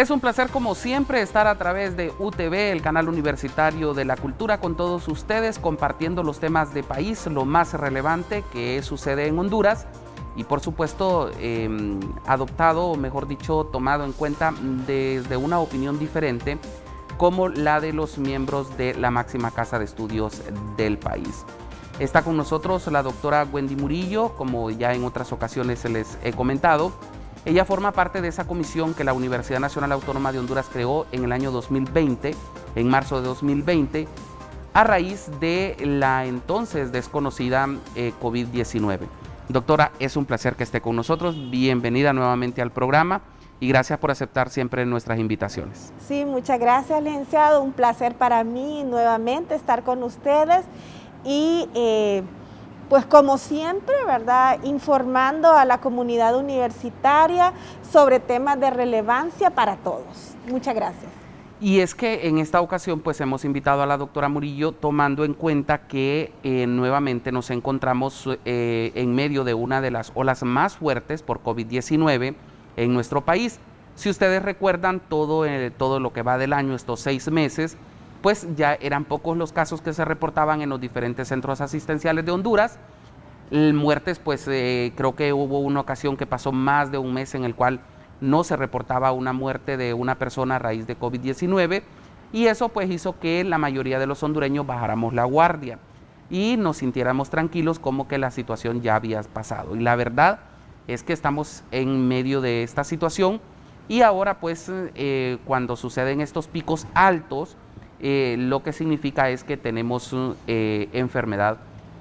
Es un placer como siempre estar a través de UTV, el canal universitario de la cultura, con todos ustedes compartiendo los temas de país, lo más relevante que sucede en Honduras y por supuesto adoptado, o mejor dicho, tomado en cuenta desde una opinión diferente como la de los miembros de la máxima casa de estudios del país. Está con nosotros la doctora Wendy Murillo, como ya en otras ocasiones se les he comentado. Ella forma parte de esa comisión que la Universidad Nacional Autónoma de Honduras creó en el año 2020, en marzo de 2020, a raíz de la entonces desconocida COVID-19. Doctora, es un placer que esté con nosotros. Bienvenida nuevamente al programa y gracias por aceptar siempre nuestras invitaciones. Sí, muchas gracias, licenciado. Un placer para mí nuevamente estar con ustedes y pues como siempre, ¿verdad?, informando a la comunidad universitaria sobre temas de relevancia para todos. Muchas gracias. Y es que en esta ocasión pues hemos invitado a la doctora Murillo tomando en cuenta que nuevamente nos encontramos en medio de una de las olas más fuertes por COVID-19 en nuestro país. Si ustedes recuerdan todo lo que va del año, estos 6 meses, pues ya eran pocos los casos que se reportaban en los diferentes centros asistenciales de Honduras. Muertes, pues creo que hubo una ocasión que pasó más de un mes en el cual no se reportaba una muerte de una persona a raíz de COVID-19 y eso pues hizo que la mayoría de los hondureños bajáramos la guardia y nos sintiéramos tranquilos como que la situación ya había pasado. Y la verdad es que estamos en medio de esta situación y ahora pues cuando suceden estos picos altos, lo que significa es que tenemos enfermedad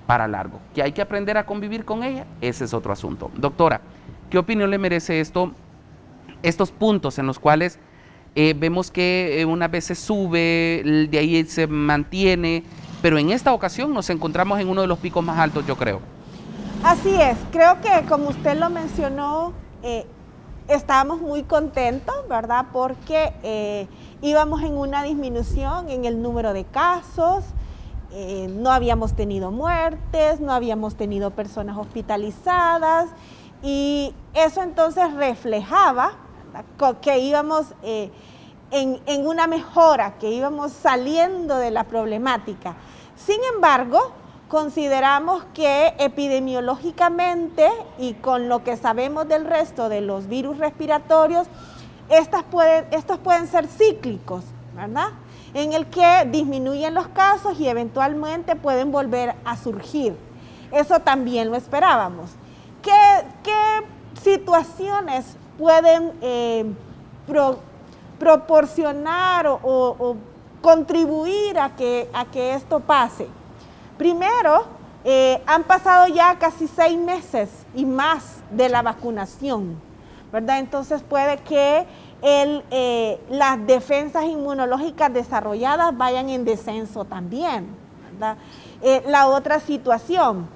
para largo, que hay que aprender a convivir con ella, ese es otro asunto. Doctora, ¿qué opinión le merece estos puntos en los cuales vemos que unas veces sube, de ahí se mantiene, pero en esta ocasión nos encontramos en uno de los picos más altos, yo creo? Así es, creo que como usted lo mencionó, estábamos muy contentos, ¿verdad?, porque íbamos en una disminución en el número de casos, no habíamos tenido muertes, no habíamos tenido personas hospitalizadas y eso entonces reflejaba, ¿verdad?, que íbamos en una mejora, que íbamos saliendo de la problemática. Sin embargo, consideramos que epidemiológicamente y con lo que sabemos del resto de los virus respiratorios, estos pueden ser cíclicos, ¿verdad?, en el que disminuyen los casos y eventualmente pueden volver a surgir. Eso también lo esperábamos. ¿Qué situaciones pueden proporcionar o contribuir a que esto pase? Primero, han pasado ya casi 6 meses y más de la vacunación, ¿verdad? Entonces puede que las defensas inmunológicas desarrolladas vayan en descenso también, ¿verdad? La otra situación,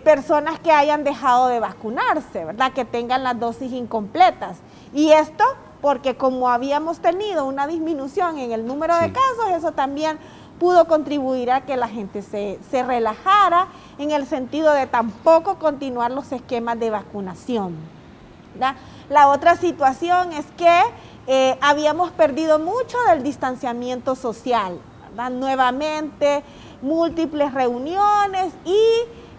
personas que hayan dejado de vacunarse, ¿verdad?, que tengan las dosis incompletas. Y esto porque como habíamos tenido una disminución en el número de casos, eso también pudo contribuir a que la gente se relajara en el sentido de tampoco continuar los esquemas de vacunación, ¿verdad? La otra situación es que habíamos perdido mucho del distanciamiento social, ¿verdad? Nuevamente, múltiples reuniones y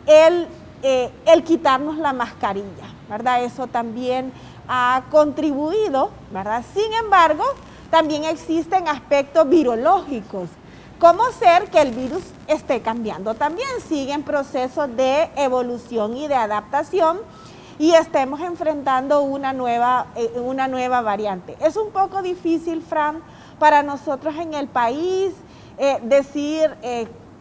el quitarnos la mascarilla, ¿verdad? Eso también ha contribuido, ¿verdad? Sin embargo, también existen aspectos virológicos, como ser que el virus esté cambiando. También sigue en procesos de evolución y de adaptación y estemos enfrentando una nueva variante. Es un poco difícil, Fran, para nosotros en el país decir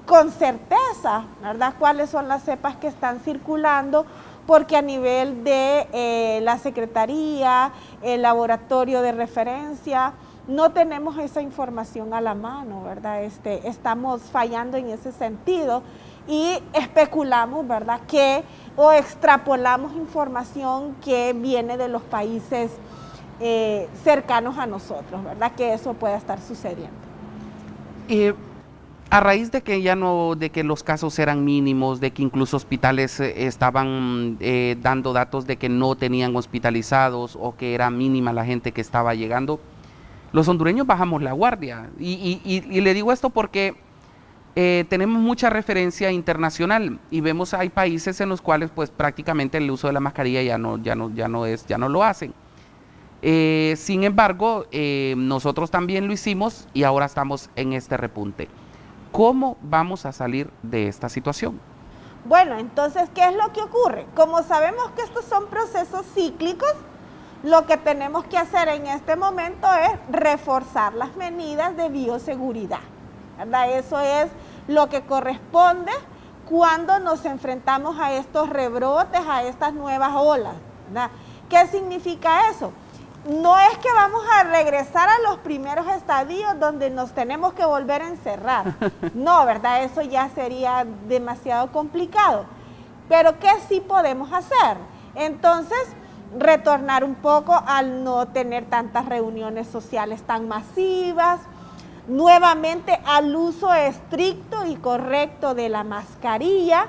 con certeza, ¿verdad?, cuáles son las cepas que están circulando, porque a nivel de la Secretaría, el laboratorio de referencia, no tenemos esa información a la mano, ¿verdad? Estamos fallando en ese sentido y especulamos, ¿verdad?, o extrapolamos información que viene de los países cercanos a nosotros, ¿verdad?, que eso pueda estar sucediendo. A raíz de que los casos eran mínimos, de que incluso hospitales estaban dando datos de que no tenían hospitalizados o que era mínima la gente que estaba llegando, los hondureños bajamos la guardia. Y le digo esto porque tenemos mucha referencia internacional y vemos hay países en los cuales pues prácticamente el uso de la mascarilla ya no lo hacen. Sin embargo, nosotros también lo hicimos y ahora estamos en este repunte. ¿Cómo vamos a salir de esta situación? Bueno, entonces, ¿qué es lo que ocurre? Como sabemos que estos son procesos cíclicos, lo que tenemos que hacer en este momento es reforzar las medidas de bioseguridad, ¿verdad? Eso es lo que corresponde cuando nos enfrentamos a estos rebrotes, a estas nuevas olas, ¿verdad? ¿Qué significa eso? No es que vamos a regresar a los primeros estadios donde nos tenemos que volver a encerrar. No, ¿verdad? Eso ya sería demasiado complicado. Pero ¿qué sí podemos hacer? Entonces, retornar un poco al no tener tantas reuniones sociales tan masivas, nuevamente al uso estricto y correcto de la mascarilla,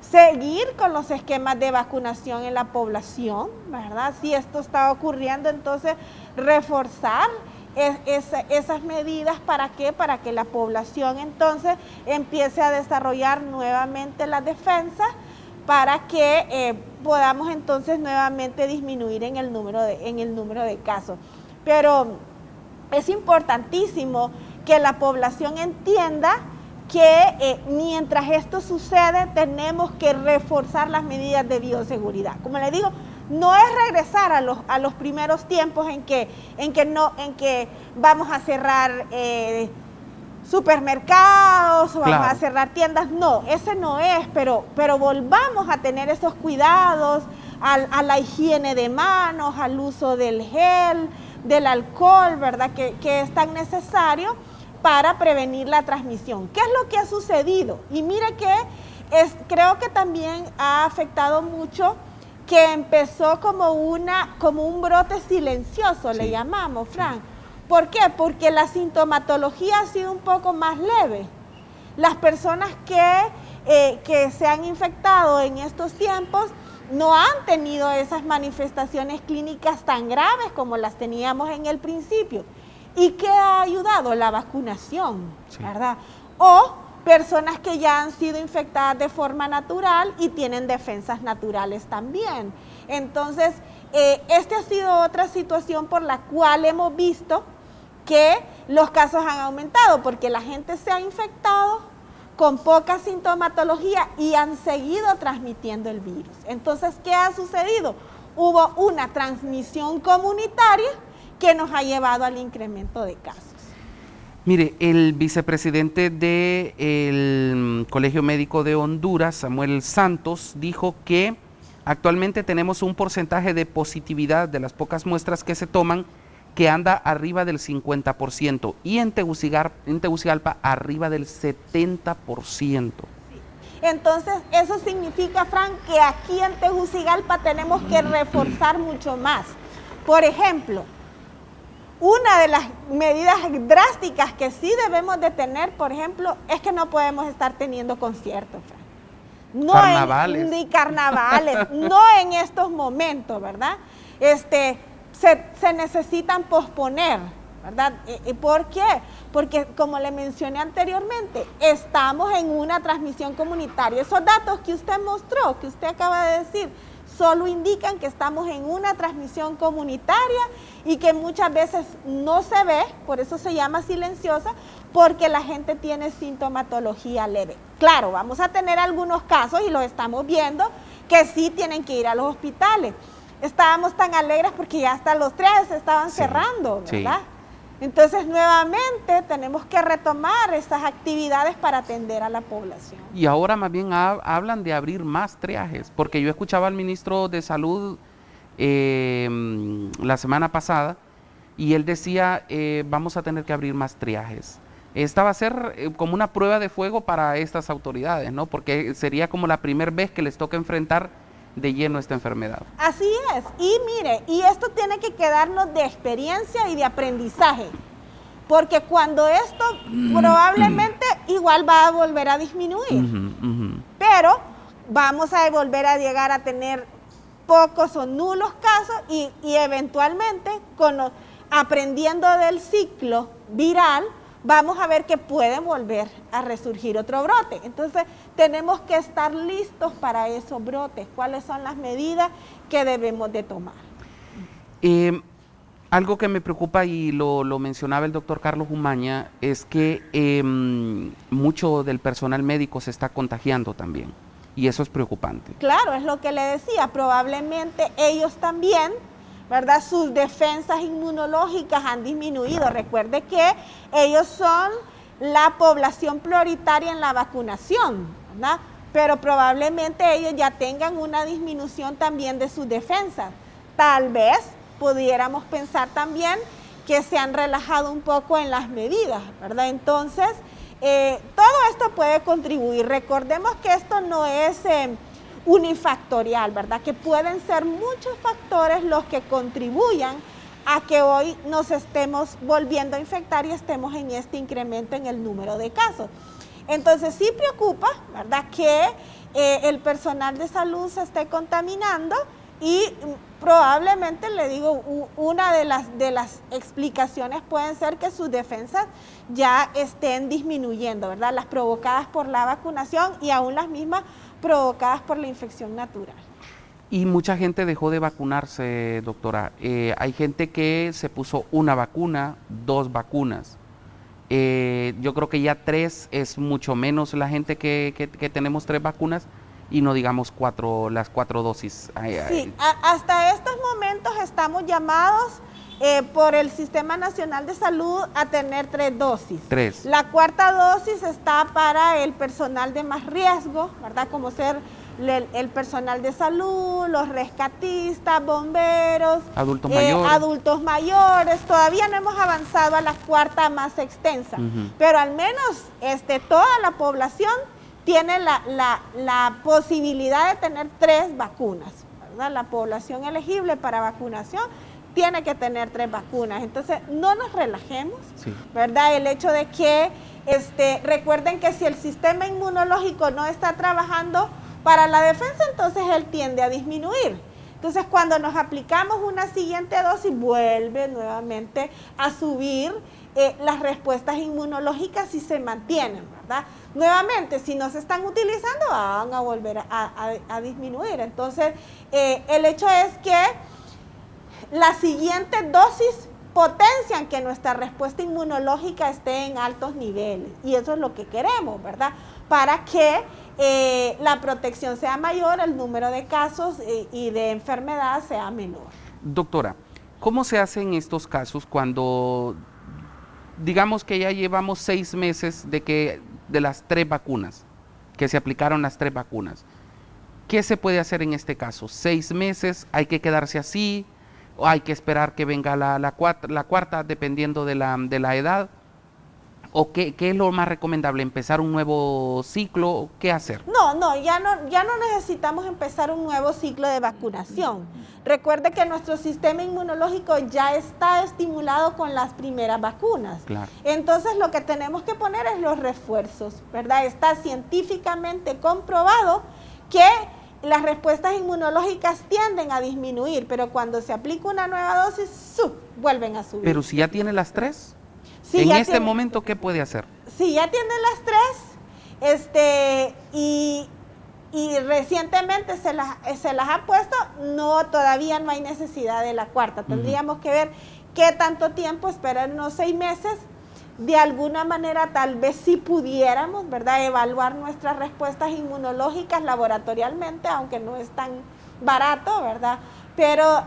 seguir con los esquemas de vacunación en la población, ¿verdad? Si esto está ocurriendo, entonces reforzar esas medidas, ¿para qué? Para que la población entonces empiece a desarrollar nuevamente las defensas para que podamos entonces nuevamente disminuir en el número de casos. Pero es importantísimo que la población entienda que mientras esto sucede tenemos que reforzar las medidas de bioseguridad. Como les digo, no es regresar a los primeros tiempos en que vamos a cerrar supermercados o vamos a cerrar tiendas. No, ese no es, pero volvamos a tener esos cuidados, a la higiene de manos, al uso del gel, del alcohol, ¿verdad? Que es tan necesario para prevenir la transmisión. ¿Qué es lo que ha sucedido? Y mire que creo que también ha afectado mucho que empezó como un brote silencioso, sí, le llamamos, Frank. ¿Por qué? Porque la sintomatología ha sido un poco más leve. Las personas que se han infectado en estos tiempos no han tenido esas manifestaciones clínicas tan graves como las teníamos en el principio. ¿Y qué ha ayudado? La vacunación, sí, ¿verdad? O personas que ya han sido infectadas de forma natural y tienen defensas naturales también. Entonces, esta ha sido otra situación por la cual hemos visto que los casos han aumentado, porque la gente se ha infectado con poca sintomatología y han seguido transmitiendo el virus. Entonces, ¿qué ha sucedido? Hubo una transmisión comunitaria que nos ha llevado al incremento de casos. Mire, el vicepresidente del Colegio Médico de Honduras, Samuel Santos, dijo que actualmente tenemos un porcentaje de positividad de las pocas muestras que se toman que anda arriba del 50% y en Tegucigalpa arriba del 70%. Sí. Entonces, eso significa, Frank, que aquí en Tegucigalpa tenemos que reforzar mucho más. Por ejemplo, una de las medidas drásticas que sí debemos de tener, por ejemplo, es que no podemos estar teniendo conciertos, Frank. No carnavales. Ni carnavales, no en estos momentos, ¿verdad? Se necesitan posponer, ¿verdad? ¿Por qué? Porque, como le mencioné anteriormente, estamos en una transmisión comunitaria. Esos datos que usted mostró, que usted acaba de decir, solo indican que estamos en una transmisión comunitaria y que muchas veces no se ve, por eso se llama silenciosa, porque la gente tiene sintomatología leve. Claro, vamos a tener algunos casos, y los estamos viendo, que sí tienen que ir a los hospitales. Estábamos tan alegres porque ya hasta los 3 se estaban cerrando, ¿verdad? Sí. Entonces, nuevamente, tenemos que retomar esas actividades para atender a la población. Y ahora más bien hablan de abrir más triajes, porque yo escuchaba al ministro de Salud la semana pasada, y él decía, vamos a tener que abrir más triajes. Esta va a ser como una prueba de fuego para estas autoridades, ¿no? Porque sería como la primera vez que les toca enfrentar de lleno esta enfermedad. Así es, y mire, y esto tiene que quedarnos de experiencia y de aprendizaje, porque cuando esto probablemente igual va a volver a disminuir, pero vamos a volver a llegar a tener pocos o nulos casos y eventualmente aprendiendo del ciclo viral, vamos a ver que puede volver a resurgir otro brote. Entonces, tenemos que estar listos para esos brotes. ¿Cuáles son las medidas que debemos de tomar? Algo que me preocupa, y lo mencionaba el doctor Carlos Umaña, es que mucho del personal médico se está contagiando también, y eso es preocupante. Claro, es lo que le decía, probablemente ellos también, ¿verdad? Sus defensas inmunológicas han disminuido. Recuerde que ellos son la población prioritaria en la vacunación, ¿verdad? Pero probablemente ellos ya tengan una disminución también de sus defensas. Tal vez pudiéramos pensar también que se han relajado un poco en las medidas, ¿verdad? Entonces, todo esto puede contribuir. Recordemos que esto no es unifactorial, ¿verdad? Que pueden ser muchos factores los que contribuyan a que hoy nos estemos volviendo a infectar y estemos en este incremento en el número de casos. Entonces sí preocupa, ¿verdad?, que el personal de salud se esté contaminando, y probablemente, le digo, una de las explicaciones pueden ser que sus defensas ya estén disminuyendo, ¿verdad? Las provocadas por la vacunación y aún las mismas provocadas por la infección natural. Y mucha gente dejó de vacunarse, doctora. Hay gente que se puso una vacuna, 2 vacunas. Yo creo que ya 3 es mucho menos la gente que tenemos 3 vacunas, y no digamos las 4 dosis. Sí, hasta estos momentos estamos llamados por el Sistema Nacional de Salud a tener 3 dosis. 3. La 4ª dosis está para el personal de más riesgo, ¿verdad? Como ser el personal de salud, los rescatistas, bomberos, adultos mayores. Todavía no hemos avanzado a la 4ª más extensa, pero al menos toda la población tiene la posibilidad de tener 3 vacunas, ¿verdad? La población elegible para vacunación tiene que tener 3 vacunas. Entonces, no nos relajemos, sí, ¿verdad? El hecho de que, recuerden que si el sistema inmunológico no está trabajando para la defensa, entonces él tiende a disminuir. Entonces, cuando nos aplicamos una siguiente dosis, vuelve nuevamente a subir las respuestas inmunológicas si se mantienen, ¿verdad? Nuevamente, si no se están utilizando, van a volver a disminuir. Entonces, el hecho es que las siguientes dosis potencian que nuestra respuesta inmunológica esté en altos niveles, y eso es lo que queremos, ¿verdad? Para que la protección sea mayor, el número de casos y de enfermedad sea menor. Doctora, ¿cómo se hace en estos casos cuando, digamos que ya llevamos 6 meses de las 3 vacunas, que se aplicaron las 3 vacunas? ¿Qué se puede hacer en este caso? 6 meses, ¿hay que quedarse así? ¿O hay que esperar que venga la cuarta, dependiendo de la edad? ¿O qué es lo más recomendable? ¿Empezar un nuevo ciclo? ¿Qué hacer? Ya no necesitamos empezar un nuevo ciclo de vacunación. Recuerde que nuestro sistema inmunológico ya está estimulado con las primeras vacunas. Claro. Entonces, lo que tenemos que poner es los refuerzos, ¿verdad? Está científicamente comprobado que las respuestas inmunológicas tienden a disminuir, pero cuando se aplica una nueva dosis, vuelven a subir. Pero si ya tiene las 3, sí, en este momento, ¿qué puede hacer? Si ya tiene las 3, y recientemente se las ha puesto, todavía no hay necesidad de la 4ª. Tendríamos que ver qué tanto tiempo, esperar unos 6 meses. De alguna manera, tal vez sí pudiéramos, ¿verdad?, evaluar nuestras respuestas inmunológicas laboratorialmente, aunque no es tan barato, ¿verdad? Pero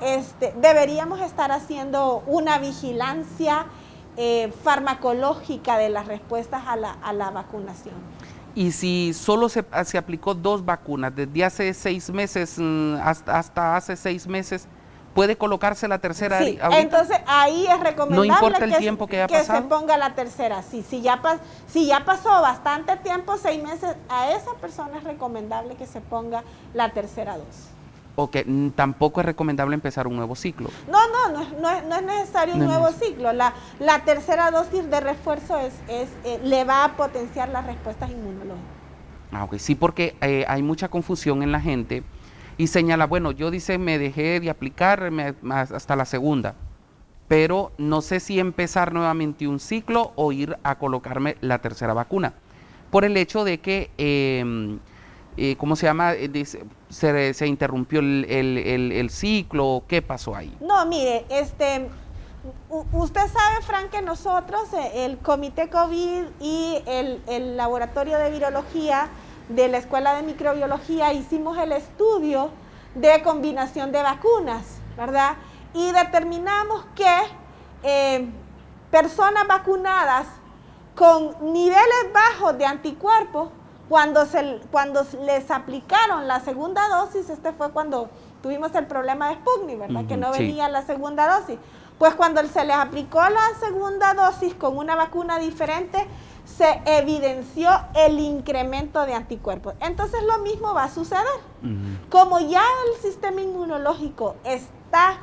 deberíamos estar haciendo una vigilancia farmacológica de las respuestas a la vacunación. Y si solo se aplicó 2 vacunas desde hace 6 meses hasta hace 6 meses, ¿puede colocarse la tercera? Sí, ahorita? Entonces ahí es recomendable, no importa el tiempo que haya pasado, se ponga la tercera. Sí, si ya pasó bastante tiempo, 6 meses, a esa persona es recomendable que se ponga la tercera dosis. Ok, tampoco es recomendable empezar un nuevo ciclo. No es necesario un nuevo ciclo. La tercera dosis de refuerzo le va a potenciar las respuestas inmunológicas. Ok, sí, porque hay mucha confusión en la gente y señala, bueno, yo me dejé de aplicar hasta la segunda, pero no sé si empezar nuevamente un ciclo o ir a colocarme la tercera vacuna, por el hecho de que, ¿cómo se llama? Se interrumpió el ciclo, ¿qué pasó ahí? No, mire, usted sabe, Frank, que nosotros, el Comité COVID y el Laboratorio de Virología de la Escuela de Microbiología, hicimos el estudio de combinación de vacunas, ¿verdad? Y determinamos que personas vacunadas con niveles bajos de anticuerpos, cuando les aplicaron la segunda dosis, fue cuando tuvimos el problema de Sputnik, ¿verdad? Que no venía la segunda dosis. Pues cuando se les aplicó la segunda dosis con una vacuna diferente, se evidenció el incremento de anticuerpos. Entonces lo mismo va a suceder. Como ya el sistema inmunológico está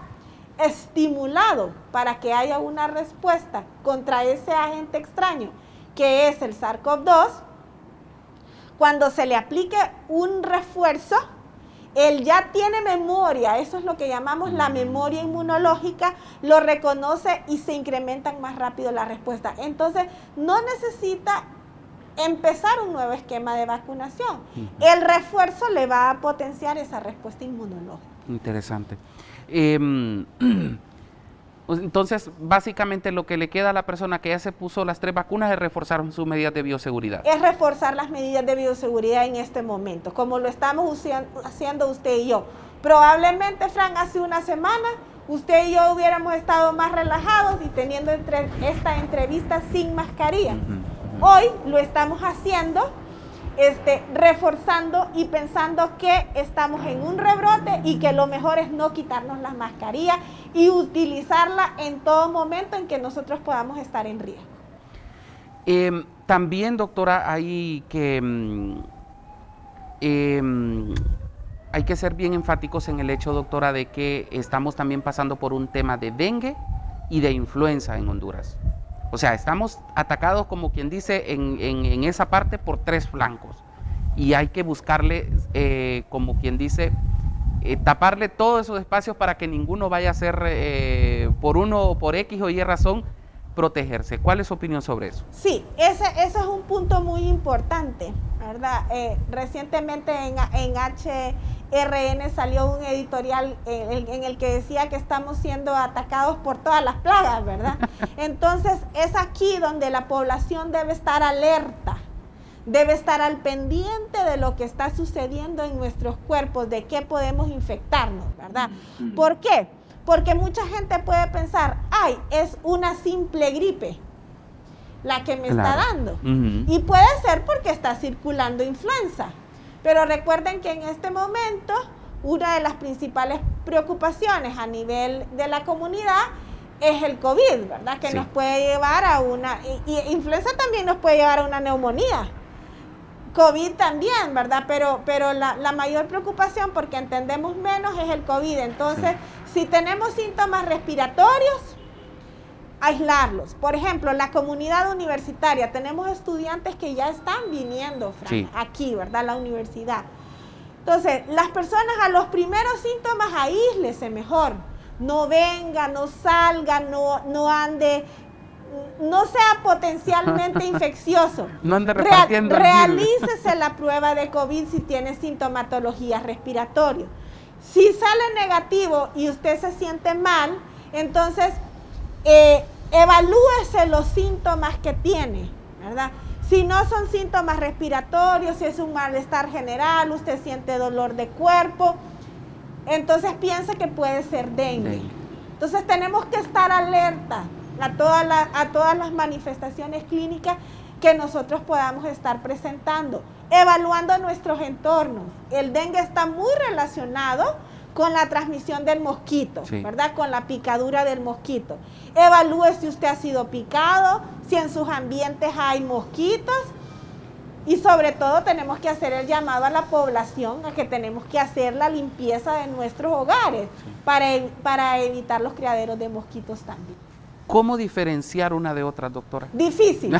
estimulado para que haya una respuesta contra ese agente extraño, que es el SARS-CoV-2, cuando se le aplique un refuerzo, él ya tiene memoria, eso es lo que llamamos la memoria inmunológica, lo reconoce y se incrementan más rápido la respuesta. Entonces, no necesita empezar un nuevo esquema de vacunación. El refuerzo le va a potenciar esa respuesta inmunológica. Interesante. Entonces, básicamente lo que le queda a la persona que ya se puso las 3 vacunas es reforzar sus medidas de bioseguridad. Es reforzar las medidas de bioseguridad en este momento, como lo estamos haciendo usted y yo. Probablemente, Frank, hace una semana, usted y yo hubiéramos estado más relajados y teniendo esta entrevista sin mascarilla. Hoy lo estamos haciendo reforzando y pensando que estamos en un rebrote y que lo mejor es no quitarnos las mascarillas y utilizarla en todo momento en que nosotros podamos estar en riesgo. También, doctora, hay que ser bien enfáticos en el hecho, doctora, de que estamos también pasando por un tema de dengue y de influenza en Honduras. O sea, estamos atacados, como quien dice, en esa parte por 3 flancos. Y hay que buscarle, como quien dice, taparle todos esos espacios para que ninguno vaya a ser, por X o Y razón, protegerse. ¿Cuál es su opinión sobre eso? Sí, ese es un punto muy importante, ¿verdad? Recientemente en HRN salió un editorial en el que decía que estamos siendo atacados por todas las plagas, ¿verdad? Entonces es aquí donde la población debe estar alerta, debe estar al pendiente de lo que está sucediendo en nuestros cuerpos, de qué podemos infectarnos, ¿verdad? ¿Por qué? Porque mucha gente puede pensar, ay, es una simple gripe la que me está dando. Y puede ser porque está circulando influenza. Pero recuerden que en este momento, una de las principales preocupaciones a nivel de la comunidad es el COVID, ¿verdad? Que nos puede llevar a una, y influenza también nos puede llevar a una neumonía. COVID también, ¿verdad? Pero la mayor preocupación, porque entendemos menos, es el COVID. Entonces, si tenemos síntomas respiratorios, aislarlos. Por ejemplo, la comunidad universitaria, tenemos estudiantes que ya están viniendo, Frank, aquí, ¿verdad? La universidad. Entonces, las personas a los primeros síntomas, aíslese mejor. No venga, no salga, no ande, no sea potencialmente infeccioso. No ande repartiendo. Realícese la prueba de COVID si tiene sintomatología respiratoria. Si sale negativo y usted se siente mal, entonces evalúese los síntomas que tiene, ¿verdad? Si no son síntomas respiratorios, si es un malestar general, usted siente dolor de cuerpo, entonces piense que puede ser dengue. Entonces tenemos que estar alerta a todas las manifestaciones clínicas que nosotros podamos estar presentando, evaluando nuestros entornos. El dengue está muy relacionado con la transmisión del mosquito, ¿verdad? Con la picadura del mosquito. Evalúe si usted ha sido picado, si en sus ambientes hay mosquitos, y sobre todo tenemos que hacer el llamado a la población a que tenemos que hacer la limpieza de nuestros hogares para evitar los criaderos de mosquitos también. ¿Cómo diferenciar una de otra, doctora? Difícil,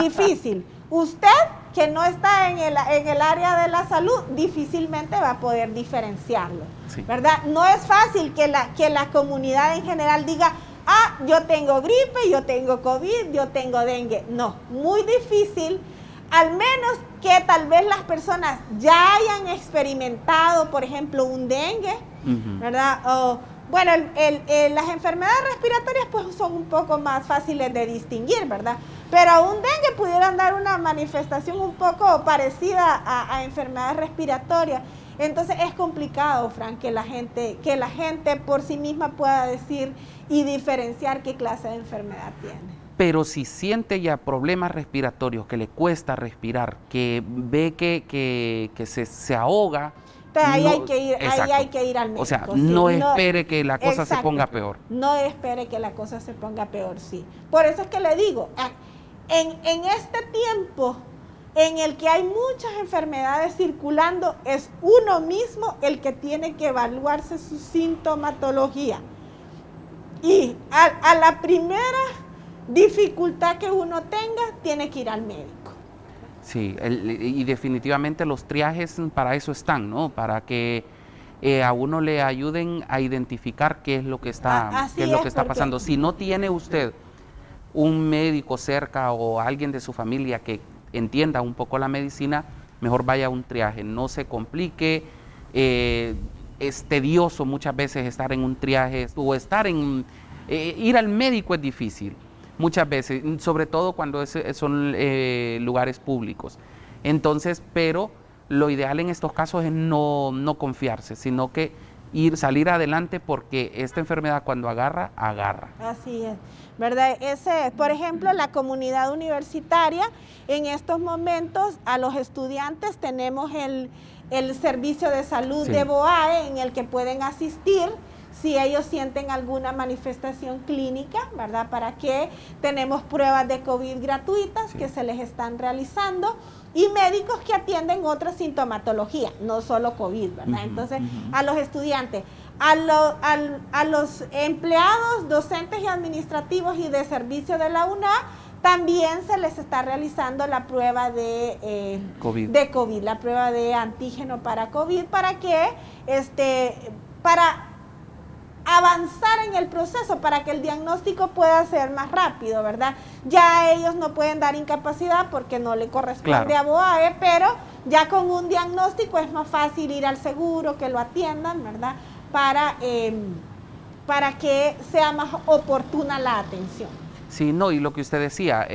difícil. Usted, que no está en el área de la salud, difícilmente va a poder diferenciarlo, ¿verdad? No es fácil que la comunidad en general diga, yo tengo gripe, yo tengo COVID, yo tengo dengue. No, muy difícil, al menos que tal vez las personas ya hayan experimentado, por ejemplo, un dengue, ¿verdad? Bueno, las enfermedades respiratorias pues son un poco más fáciles de distinguir, ¿verdad? Pero a un dengue pudieran dar una manifestación un poco parecida a enfermedades respiratorias. Entonces es complicado, Frank, que la gente por sí misma pueda decir y diferenciar qué clase de enfermedad tiene. Pero si siente ya problemas respiratorios, que le cuesta respirar, que ve que se ahoga, entonces ahí, no, hay que ir al médico. O sea, sí, no espere que la cosa se ponga peor. No espere que la cosa se ponga peor, sí. Por eso es que le digo, en este tiempo en el que hay muchas enfermedades circulando, es uno mismo el que tiene que evaluarse su sintomatología. Y a la primera dificultad que uno tenga, tiene que ir al médico. Sí, y definitivamente los triajes para eso están, ¿no? Para que a uno le ayuden a identificar qué es lo que está, pasando. Si no tiene usted un médico cerca o alguien de su familia que entienda un poco la medicina, mejor vaya a un triaje, no se complique. Es tedioso muchas veces estar en un triaje o ir al médico es difícil. Muchas veces, sobre todo cuando son lugares públicos. Entonces, pero lo ideal en estos casos es no confiarse, sino que salir adelante, porque esta enfermedad cuando agarra. Así es, ¿verdad? Por ejemplo, la comunidad universitaria, en estos momentos a los estudiantes tenemos el servicio de salud de BOAE en el que pueden asistir si ellos sienten alguna manifestación clínica, ¿verdad? Para que tenemos pruebas de COVID gratuitas que se les están realizando y médicos que atienden otra sintomatología, no solo COVID, ¿verdad? Entonces, a los estudiantes, a los empleados, docentes y administrativos y de servicio de la UNA, también se les está realizando la prueba de COVID, la prueba de antígeno para COVID, para avanzar en el proceso, para que el diagnóstico pueda ser más rápido, ¿verdad? Ya ellos no pueden dar incapacidad porque no le corresponde a BOAE, pero ya con un diagnóstico es más fácil ir al seguro, que lo atiendan, ¿verdad? Para que sea más oportuna la atención. Sí, no, y lo que usted decía,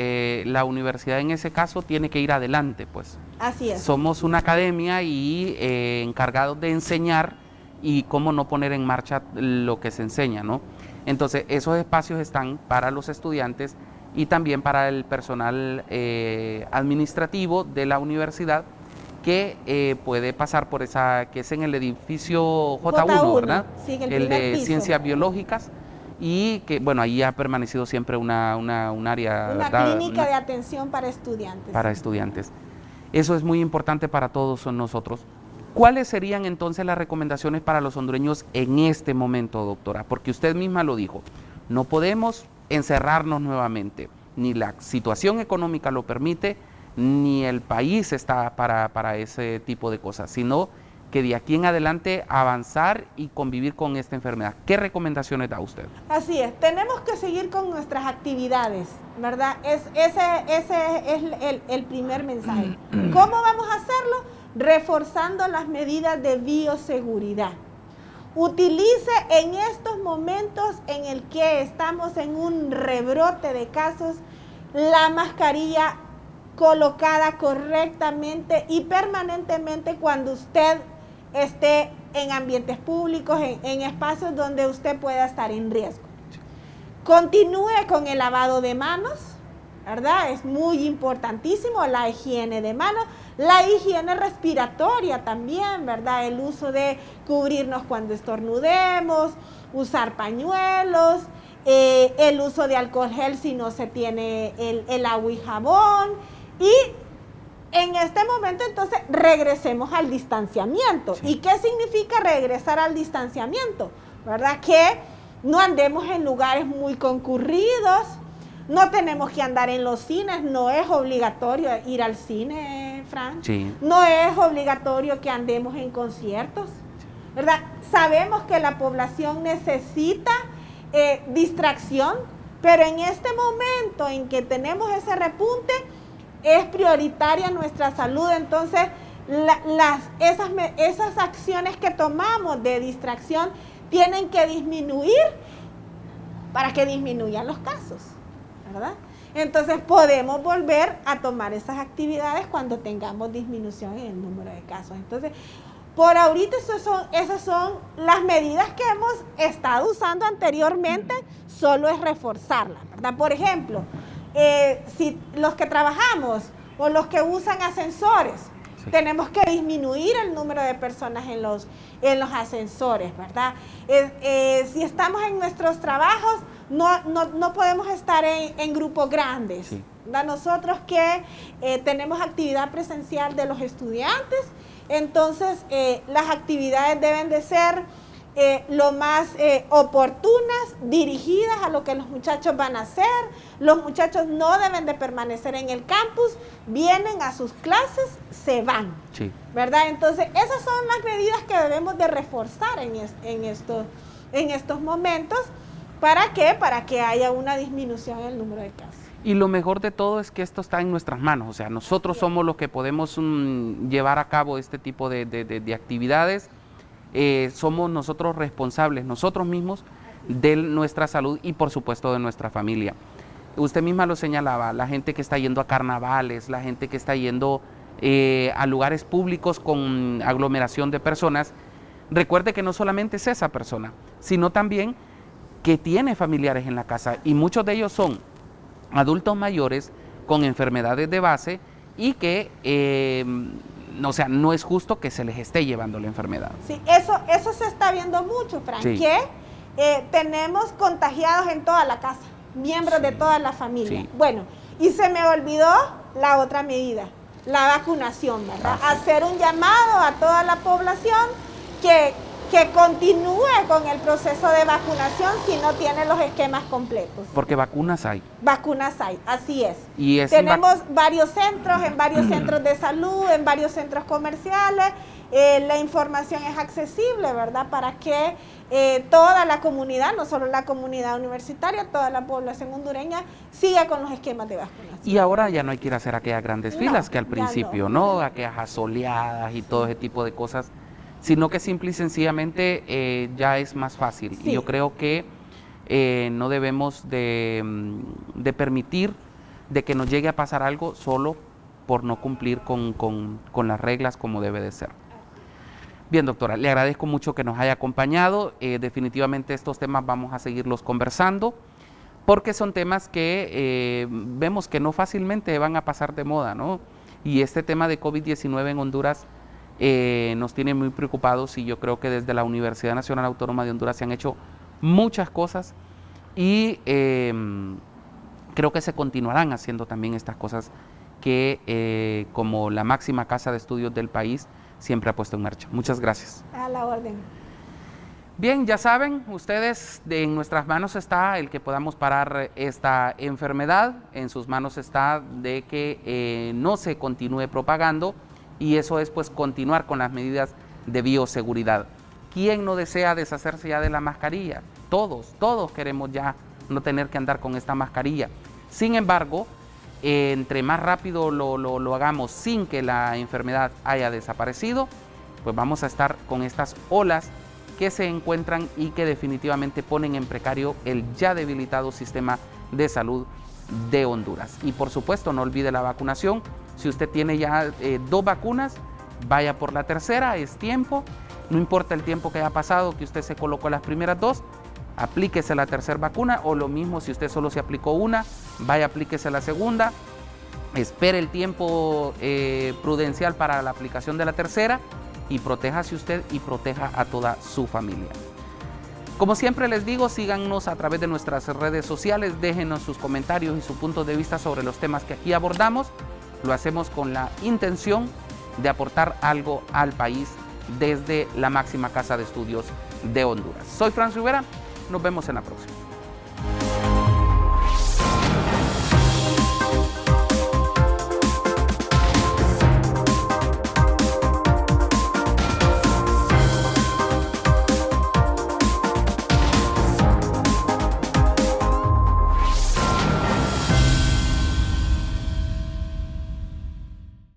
la universidad en ese caso tiene que ir adelante, pues. Así es. Somos una academia y encargados de enseñar, y cómo no poner en marcha lo que se enseña, ¿no? Entonces, esos espacios están para los estudiantes y también para el personal administrativo de la universidad, que puede pasar por que es en el edificio J1, ¿verdad? Sí, el de piso. Ciencias biológicas, y que, bueno, ahí ha permanecido siempre un área... Una clínica de atención para estudiantes. Para estudiantes. Eso es muy importante para todos nosotros. ¿Cuáles serían entonces las recomendaciones para los hondureños en este momento, doctora? Porque usted misma lo dijo, no podemos encerrarnos nuevamente, ni la situación económica lo permite, ni el país está para ese tipo de cosas, sino que de aquí en adelante avanzar y convivir con esta enfermedad. ¿Qué recomendaciones da usted? Así es, tenemos que seguir con nuestras actividades, ¿verdad? Ese es el primer mensaje. ¿Cómo vamos a hacerlo? Reforzando las medidas de bioseguridad. Utilice en estos momentos en el que estamos en un rebrote de casos, la mascarilla colocada correctamente y permanentemente cuando usted esté en ambientes públicos, en espacios donde usted pueda estar en riesgo. Continúe con el lavado de manos, ¿verdad? Es muy importantísimo la higiene de manos, la higiene respiratoria también, ¿verdad? El uso de cubrirnos cuando estornudemos, usar pañuelos, el uso de alcohol gel si no se tiene el agua y jabón. Y en este momento entonces regresemos al distanciamiento. ¿Y qué significa regresar al distanciamiento? ¿Verdad? Que no andemos en lugares muy concurridos. No tenemos que andar en los cines, no es obligatorio ir al cine, Fran. Sí. No es obligatorio que andemos en conciertos, ¿verdad? Sabemos que la población necesita distracción, pero en este momento en que tenemos ese repunte, es prioritaria nuestra salud. Entonces, esas acciones que tomamos de distracción tienen que disminuir para que disminuyan los casos, ¿verdad? Entonces podemos volver a tomar esas actividades cuando tengamos disminución en el número de casos. Entonces, por ahorita esas son las medidas que hemos estado usando anteriormente, solo es reforzarlas, ¿verdad? Por ejemplo, si los que trabajamos o los que usan ascensores, sí, tenemos que disminuir el número de personas en los ascensores, ¿verdad? Si estamos en nuestros trabajos, no podemos estar en grupos grandes. Sí. Nosotros que tenemos actividad presencial de los estudiantes, entonces las actividades deben de ser lo más oportunas, dirigidas a lo que los muchachos van a hacer. Los muchachos no deben de permanecer en el campus, vienen a sus clases, se van, sí, ¿verdad? Entonces esas son las medidas que debemos de reforzar en estos momentos. ¿Para qué? Para que haya una disminución en el número de casos. Y lo mejor de todo es que esto está en nuestras manos, o sea, nosotros somos los que podemos llevar a cabo este tipo de actividades. Somos nosotros responsables, nosotros mismos, de nuestra salud y por supuesto de nuestra familia. Usted misma lo señalaba, la gente que está yendo a carnavales, la gente que está yendo a lugares públicos con aglomeración de personas, recuerde que no solamente es esa persona, sino también que tiene familiares en la casa, y muchos de ellos son adultos mayores con enfermedades de base y que o sea, no es justo que se les esté llevando la enfermedad. Sí, eso se está viendo mucho, Frank, sí, que tenemos contagiados en toda la casa, miembros, sí, de toda la familia. Sí. Bueno, y se me olvidó la otra medida, la vacunación, ¿verdad? Sí. Hacer un llamado a toda la población que continúe con el proceso de vacunación si no tiene los esquemas completos. Porque vacunas hay. Vacunas hay, así es. Y tenemos varios centros, en varios centros de salud, en varios centros comerciales. La información es accesible, ¿verdad? Para que toda la comunidad, no solo la comunidad universitaria, toda la población hondureña siga con los esquemas de vacunación. Y ahora ya no hay que ir a hacer aquellas grandes filas que al principio, ¿no? Aquellas asoleadas y todo ese tipo de cosas, sino que simple y sencillamente ya es más fácil. Sí. Y yo creo que no debemos de permitir de que nos llegue a pasar algo solo por no cumplir con las reglas como debe de ser. Bien, doctora, le agradezco mucho que nos haya acompañado. Definitivamente estos temas vamos a seguirlos conversando, porque son temas que vemos que no fácilmente van a pasar de moda, ¿no? Y este tema de COVID-19 en Honduras nos tiene muy preocupados, y yo creo que desde la Universidad Nacional Autónoma de Honduras se han hecho muchas cosas, y creo que se continuarán haciendo también estas cosas que como la máxima casa de estudios del país siempre ha puesto en marcha. Muchas gracias. A la orden. Bien, ya saben ustedes, en nuestras manos está el que podamos parar esta enfermedad, en sus manos está de que no se continúe propagando, y eso es pues continuar con las medidas de bioseguridad. ¿Quién no desea deshacerse ya de la mascarilla? Todos queremos ya no tener que andar con esta mascarilla. Sin embargo, entre más rápido lo hagamos sin que la enfermedad haya desaparecido, pues vamos a estar con estas olas que se encuentran y que definitivamente ponen en precario el ya debilitado sistema de salud de Honduras. Y por supuesto, no olvide la vacunación. Si usted tiene ya 2 vacunas, vaya por la tercera, es tiempo. No importa el tiempo que haya pasado, que usted se colocó las primeras 2, aplíquese la tercera vacuna, o lo mismo si usted solo se aplicó una, vaya, aplíquese la segunda, espere el tiempo prudencial para la aplicación de la tercera, y protéjase usted y proteja a toda su familia. Como siempre les digo, síganos a través de nuestras redes sociales, déjenos sus comentarios y su punto de vista sobre los temas que aquí abordamos. Lo hacemos con la intención de aportar algo al país desde la máxima casa de estudios de Honduras. Soy Franz Rivera, nos vemos en la próxima.